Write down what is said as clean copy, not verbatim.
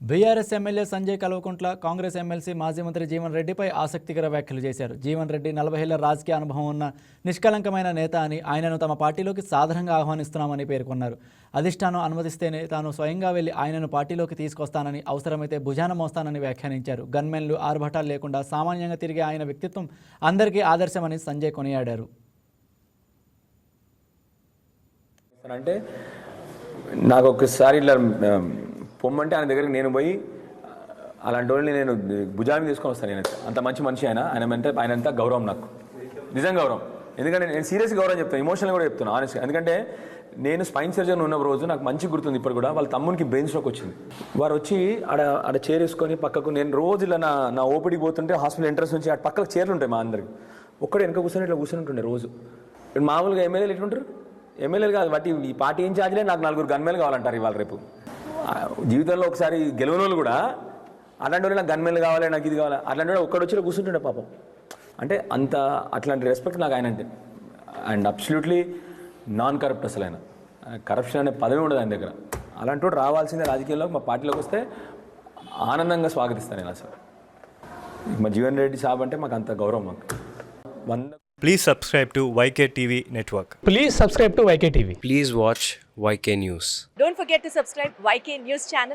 BRS MLA Sanjay Kalvakuntla Congress MLC మాజీ మంత్రి జీవన్ రెడ్డిపై ఆసక్తికర వ్యాఖ్యలు చేశారు. జీవన్ రెడ్డి 40 ఏళ్ల రాజకీయ అనుభవం ఉన్న నిష్కలంకమైన నేత అని, ఆయనను తమ పార్టీలోకి సాధారణంగా ఆహ్వానిస్తున్నామని పేర్కొన్నారు. అధిష్టానం అనుమతిస్తేనే తాను స్వయంగా వెళ్లి ఆయనను పార్టీలోకి తీసుకొస్తానని, అవసరమైతే భుజాన మోస్తానని వ్యాఖ్యానించారు. గన్మెన్లు, ఆర్భటాలు లేకుండా సామాన్యంగా తిరిగే ఆయన వ్యక్తిత్వం అందరికీ ఆదర్శమని సంజయ్ కొనియాడారు. అంటే నాకు ఒకసారి ఇలా పొమ్మంటే ఆయన దగ్గరికి నేను పోయి అలాంటి వాళ్ళని నేను భుజాన్ని తీసుకొని వస్తాను. నేను అంత మంచి మనిషి ఆయన అంతా గౌరవం, నాకు నిజం గౌరవం. ఎందుకంటే నేను సీరియస్ గౌరవం చెప్తాను, ఎమోషనల్ కూడా చెప్తాను ఆనెస్ట్గా. ఎందుకంటే నేను స్పైన్ సర్జన్ ఉన్న రోజు నాకు మంచి గుర్తుంది. ఇప్పుడు కూడా వాళ్ళ తమ్మునికి బ్రెయిన్ స్ట్రోక్ వచ్చింది. వారు వచ్చి ఆడ చైర్ వేసుకొని పక్కకు, నేను రోజు ఇలా నా ఓపీడీకి పోతుంటే హాస్పిటల్ ఎంట్రన్స్ నుంచి ఆ పక్కకు చైర్లు ఉంటాయి మా అందరికి. ఒక్కడే వెనక కూర్చొని ఇట్లా కూర్చొని ఉంటుండే రోజు. మామూలుగా ఎమ్మెల్యేలు ఎట్లుంటారు, ఎమ్మెల్యేలు కాదు బట్టి ఈ పార్టీ ఏం ఛార్జ్లే నాకు 4 గన్మెన్లు కావాలంటారు ఇవాళ రేపు. జీవితంలో ఒకసారి గెలవని వాళ్ళు కూడా అలాంటి వాళ్ళు నాకు గన్మెన్లు కావాలి, నాకు ఇది కావాలి, అట్లాంటి వాళ్ళు ఒక్కడు వచ్చి కూర్చుంటుండే పాపం. అంటే అంత అట్లాంటి రెస్పెక్ట్ నాకు ఆయన అంటే. And absolutely non corrupt. అసలు ఆయన కరప్షన్ అనే పదవి ఉండదు ఆయన దగ్గర. అలాంటి వాడు రావాల్సిందే రాజకీయాల్లో. మా పార్టీలోకి వస్తే ఆనందంగా స్వాగతిస్తాను నేను. అసలు మా జీవన్ రెడ్డి సాబ్ అంటే మాకు అంత గౌరవం. మాకు Please subscribe to YK TV Network. Please subscribe to YK TV. Please watch YK News. Don't forget to subscribe YK News channel.